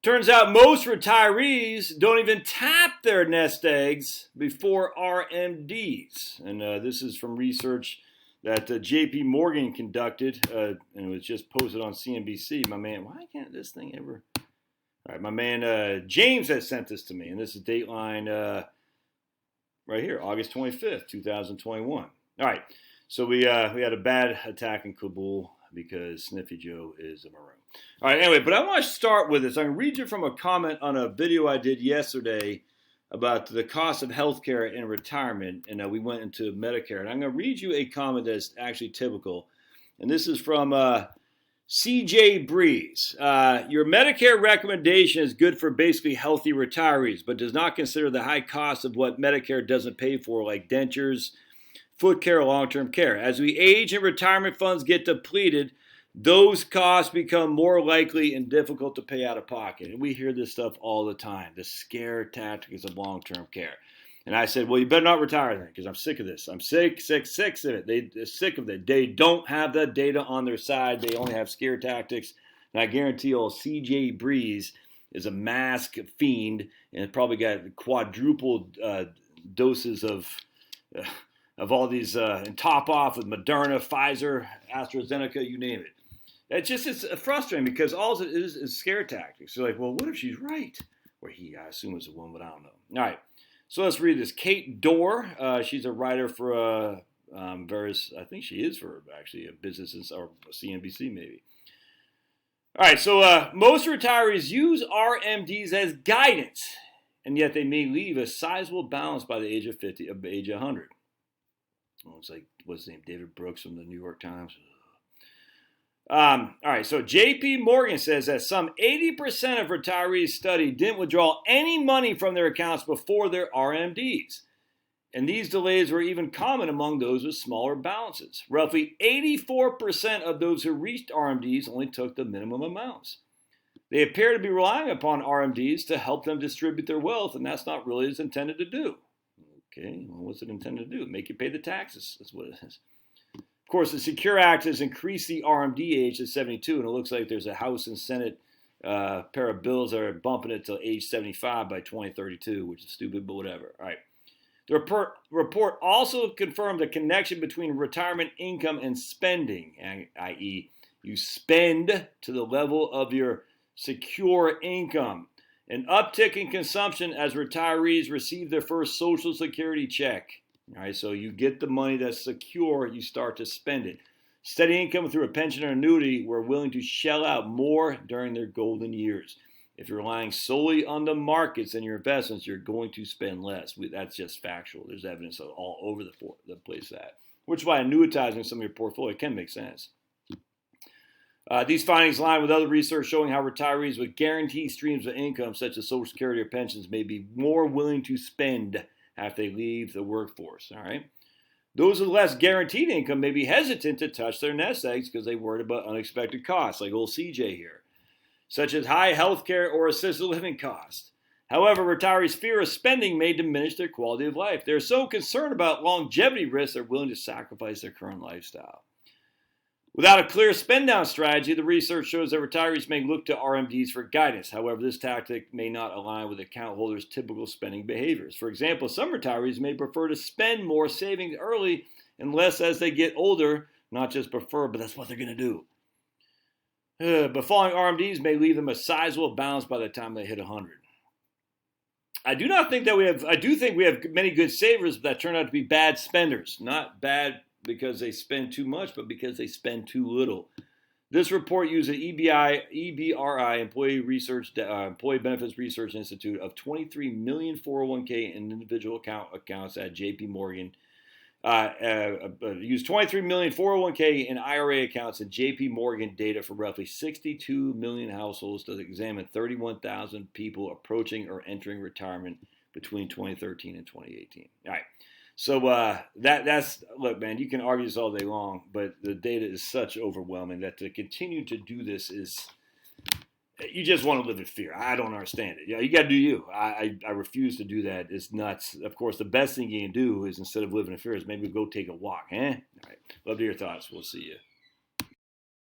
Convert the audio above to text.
Turns out most retirees don't even tap their nest eggs before RMDs. And this is from research that JP Morgan conducted, and it was just posted on CNBC. My man, why can't this thing ever? All right, my man James has sent this to me, and this is Dateline right here, August 25th, 2021. All right, so we had a bad attack in Kabul because Sniffy Joe is a maroon. All right, anyway, but I want to start with this. I'm going to read you from a comment on a video I did yesterday about the cost of healthcare in retirement, and we went into Medicare. And I'm going to read you a comment that's actually typical, and this is from CJ Breeze. Your Medicare recommendation is good for basically healthy retirees, but does not consider the high cost of what Medicare doesn't pay for, like dentures, foot care, long-term care. As we age and retirement funds get depleted, those costs become more likely and difficult to pay out of pocket. And we hear this stuff all the time, the scare tactics of long-term care. And I said, well, you better not retire then, because I'm sick of this. I'm sick of it. They're sick of it. They don't have the data on their side. They only have scare tactics. And I guarantee old CJ Breeze is a mask fiend and probably got quadruple doses of all these, and top off with Moderna, Pfizer, AstraZeneca, you name it. It's frustrating because all it is scare tactics. They're like, well, what if she's right? Or he, I assume it's a woman, but I don't know. All right, so let's read this. Kate Dorr, she's a writer for various, I think she is for actually a business or CNBC maybe. All right, so most retirees use RMDs as guidance, and yet they may leave a sizable balance by the age of 50, age 100. Well, it's like, what's his name? David Brooks from the New York Times. All right, so JP Morgan says that some 80% of retirees studied didn't withdraw any money from their accounts before their RMDs. And these delays were even common among those with smaller balances. Roughly 84% of those who reached RMDs only took the minimum amounts. They appear to be relying upon RMDs to help them distribute their wealth, and that's not really what it's intended to do. Okay, well, what's it intended to do? Make you pay the taxes. That's what it is. Of course, the Secure Act has increased the RMD age to 72, and it looks like there's a House and Senate pair of bills that are bumping it to age 75 by 2032, which is stupid, but whatever. All right. The report also confirmed a connection between retirement income and spending, i.e., you spend to the level of your secure income. An uptick in consumption as retirees receive their first Social Security check. All right, so you get the money that's secure, you start to spend it. Steady income through a pension or annuity, we're willing to shell out more during their golden years. If you're relying solely on the markets and your investments, you're going to spend less. That's just factual. There's evidence of all over the place that. Which is why annuitizing some of your portfolio can make sense. These findings align with other research showing how retirees with guaranteed streams of income, such as Social Security or pensions, may be more willing to spend after they leave the workforce. All right. Those with less guaranteed income may be hesitant to touch their nest eggs because they worried about unexpected costs, like old CJ here, such as high health care or assisted living costs. However, retirees' fear of spending may diminish their quality of life. They're so concerned about longevity risks, they're willing to sacrifice their current lifestyle. Without a clear spend-down strategy, the research shows that retirees may look to RMDs for guidance. However, this tactic may not align with account holders' typical spending behaviors. For example, some retirees may prefer to spend more savings early and less as they get older. Not just prefer, but that's what they're going to do. But following RMDs may leave them a sizable balance by the time they hit 100. I do think we have many good savers that turn out to be bad spenders. Not bad because they spend too much, but because they spend too little. This report used an EBRI, Employee Benefits Research Institute, of 23 million 401k and individual accounts at JP Morgan. Used 23 million 401k and IRA accounts at JP Morgan data for roughly 62 million households to examine 31,000 people approaching or entering retirement between 2013 and 2018. All right. So that's look, man, you can argue this all day long, but the data is such overwhelming that to continue to do this is, you just want to live in fear. I don't understand it. You got to do you. I refuse to do that. It's nuts. Of course, the best thing you can do is, instead of living in fear, is maybe go take a walk. All right. Love to hear your thoughts. We'll see you.